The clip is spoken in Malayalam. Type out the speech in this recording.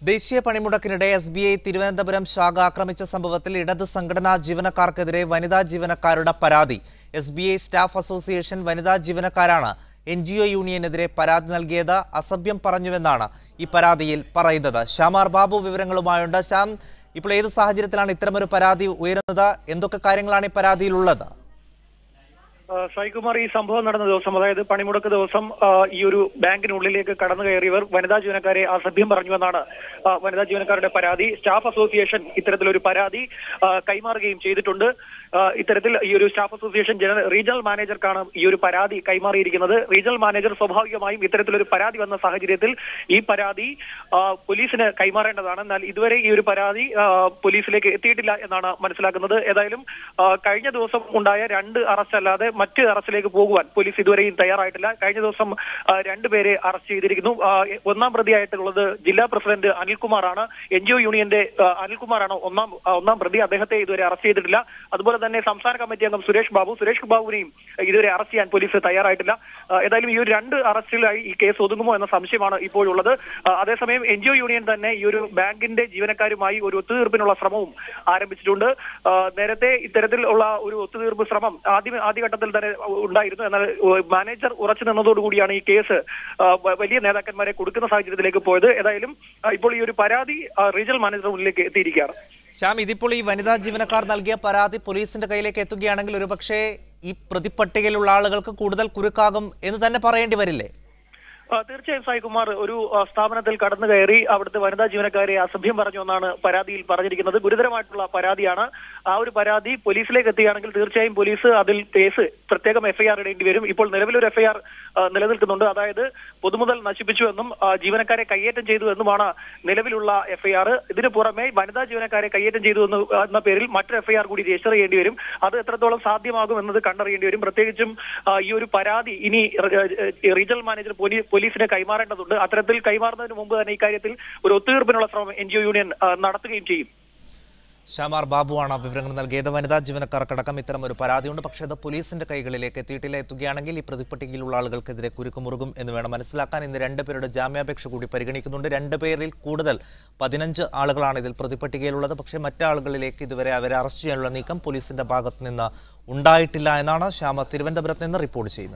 ദേശീയ പണിമുടക്കിനിടെ SBI തിരുവനന്തപുരം ശാഖ ആക്രമിച്ച സംഭവത്തിൽ ഇടത് സംഘടനാ ജീവനക്കാർക്കെതിരെ വനിതാ ജീവനക്കാരുടെ പരാതി. SBI സ്റ്റാഫ് അസോസിയേഷൻ വനിതാ ജീവനക്കാരാണ് NGO യൂണിയനെതിരെ പരാതി നൽകിയത്. അസഭ്യം പറഞ്ഞുവെന്നാണ് ഈ പരാതിയിൽ പറയുന്നത്. ശ്യാമാർ ബാബു വിവരങ്ങളുമായുണ്ട്. ശ്യാം, ഇപ്പോൾ ഏത് സാഹചര്യത്തിലാണ് ഇത്തരമൊരു പരാതി ഉയരുന്നത്? എന്തൊക്കെ കാര്യങ്ങളാണ് ഈ പരാതിയിലുള്ളത്? സായികുമാർ, ഈ സംഭവം നടന്ന ദിവസം, അതായത് പണിമുടക്ക് ദിവസം, ഈ ഒരു ബാങ്കിനുള്ളിലേക്ക് കടന്നു കയറിയവർ വനിതാ ജീവനക്കാരെ അസഭ്യം പറഞ്ഞുവെന്നാണ് വനിതാ ജീവനക്കാരുടെ പരാതി. സ്റ്റാഫ് അസോസിയേഷൻ ഇത്തരത്തിലൊരു പരാതി കൈമാറുകയും ചെയ്തിട്ടുണ്ട്. ഇത്തരത്തിൽ ഈ ഒരു സ്റ്റാഫ് അസോസിയേഷൻ റീജിയണൽ മാനേജർക്കാണ് ഈ ഒരു പരാതി കൈമാറിയിരിക്കുന്നത്. റീജിയണൽ മാനേജർ സ്വാഭാവികമായും ഇത്തരത്തിലൊരു പരാതി വന്ന സാഹചര്യത്തിൽ ഈ പരാതി പോലീസിന് കൈമാറേണ്ടതാണ്. എന്നാൽ ഇതുവരെ ഈ ഒരു പരാതി പോലീസിലേക്ക് എത്തിയിട്ടില്ല എന്നാണ് മനസ്സിലാക്കുന്നത്. ഏതായാലും കഴിഞ്ഞ ദിവസം ഉണ്ടായ 2 അറസ്റ്റ് അല്ലാതെ മറ്റ് അറസ്റ്റിലേക്ക് പോകുവാൻ പോലീസ് ഇതുവരെയും തയ്യാറായിട്ടില്ല. കഴിഞ്ഞ ദിവസം 2 പേരെ അറസ്റ്റ് ചെയ്തിരിക്കുന്നു. ഒന്നാം പ്രതിയായിട്ടുള്ളത് ജില്ലാ പ്രസിഡന്റ് അനിൽകുമാറാണ്. NGO യൂണിയന്റെ അനിൽകുമാറാണ് ഒന്നാം പ്രതി. അദ്ദേഹത്തെ ഇതുവരെ അറസ്റ്റ് ചെയ്തിട്ടില്ല. അതുപോലെ തന്നെ സംസ്ഥാന കമ്മിറ്റി അംഗം സുരേഷ് ബാബുവിനെയും ഇതുവരെ അറസ്റ്റ് ചെയ്യാൻ പോലീസ് തയ്യാറായിട്ടില്ല. ഏതായാലും ഈ ഒരു 2 അറസ്റ്റിലായി ഈ കേസ് ഒതുങ്ങുമോ എന്ന സംശയമാണ് ഇപ്പോഴുള്ളത്. അതേസമയം NGO യൂണിയൻ തന്നെ ഈ ഒരു ബാങ്കിന്റെ ജീവനക്കാരുമായി ഒരു ഒത്തുതീർപ്പിനുള്ള ശ്രമവും ആരംഭിച്ചിട്ടുണ്ട്. നേരത്തെ ഇത്തരത്തിലുള്ള ഒരു ഒത്തുതീർപ്പ് ശ്രമം ആദ്യഘട്ടത്തിൽ തന്നെ ഉണ്ടായിരുന്നു. എന്നാൽ മാനേജർ ഉറച്ചു നിന്നതോടുകൂടിയാണ് ഈ കേസ് വലിയ നേതാക്കന്മാരെ കൊടുക്കുന്ന സാഹചര്യത്തിലേക്ക് പോയത്. ഏതായാലും ഇപ്പോൾ ഈ ഒരു പരാതി റീജിയണൽ മാനേജർ മുന്നിലേക്ക് എത്തിയിരിക്കുകയാണ്. ശ്യാം, ഇതിപ്പോൾ ഈ വനിതാ ജീവനക്കാർ നൽകിയ പരാതി പോലീസിന്റെ കയ്യിലേക്ക് എത്തുകയാണെങ്കിൽ ഒരുപക്ഷെ ഈ പ്രതിപട്ടികയിലുള്ള ആളുകൾക്ക് കൂടുതൽ കുരുക്കാകും എന്ന് തന്നെ പറയേണ്ടി വരില്ലേ? തീർച്ചയായും സായികുമാർ, ഒരു സ്ഥാപനത്തിൽ കടന്നു കയറി അവിടുത്തെ വനിതാ ജീവനക്കാരെ അസഭ്യം പറഞ്ഞു എന്നാണ് പരാതിയിൽ പറഞ്ഞിരിക്കുന്നത്. ഗുരുതരമായിട്ടുള്ള പരാതിയാണ്. ആ ഒരു പരാതി പോലീസിലേക്ക് എത്തുകയാണെങ്കിൽ തീർച്ചയായും പോലീസ് അതിൽ കേസ് പ്രത്യേകം FIR ഇടേണ്ടി വരും. ഇപ്പോൾ നിലവിലൊരു FIR നിലനിൽക്കുന്നുണ്ട്. അതായത് പൊതുമുതൽ നശിപ്പിച്ചു എന്നും ജീവനക്കാരെ കയ്യേറ്റം ചെയ്തു എന്നുമാണ് നിലവിലുള്ള FIR. ഇതിനു പുറമെ വനിതാ ജീവനക്കാരെ കയ്യേറ്റം ചെയ്തു എന്ന പേരിൽ മറ്റൊരു FIR കൂടി രജിസ്റ്റർ ചെയ്യേണ്ടി വരും. അത് എത്രത്തോളം സാധ്യമാകും എന്നത് കണ്ടറിയേണ്ടി വരും. പ്രത്യേകിച്ചും ഈ ഒരു പരാതി ഇനി റീജിയണൽ മാനേജർ പോലീസിനെ കൈമാറേണ്ടതുണ്ട്. അത്തരത്തിൽ കൈമാറുന്നതിന് മുമ്പ് തന്നെ ഇക്കാര്യത്തിൽ ഒരു ഒത്തുതീർപ്പിനുള്ള ശ്രമം NGO യൂണിയൻ നടത്തുകയും ചെയ്യും. ശ്യാമാർ ബാബുവാണ് വിവരങ്ങൾ നൽകിയത്. വനിതാ ജീവനക്കാർക്കടക്കം ഇത്തരം ഒരു പരാതിയുണ്ട്. പക്ഷേ അത് പോലീസിന്റെ കൈകളിലേക്ക് എത്തുകയാണെങ്കിൽ ഈ പ്രതിപട്ടികയിലുള്ള ആളുകൾക്കെതിരെ കുരുക്കുമുറുകും എന്ന് വേണം മനസ്സിലാക്കാൻ. ഇന്ന് 2 പേരുടെ ജാമ്യാപേക്ഷ കൂടി പരിഗണിക്കുന്നുണ്ട്. 2 പേരിൽ കൂടുതൽ 15 ആളുകളാണ് ഇതിൽ പ്രതിപട്ടികയിലുള്ളത്. പക്ഷേ മറ്റാളുകളിലേക്ക് ഇതുവരെ അവരെ അറസ്റ്റ് ചെയ്യാനുള്ള നീക്കം പോലീസിന്റെ ഭാഗത്ത് നിന്ന് ഉണ്ടായിട്ടില്ല എന്നാണ് ശ്യാമ തിരുവനന്തപുരത്ത് നിന്ന് റിപ്പോർട്ട് ചെയ്യുന്നത്.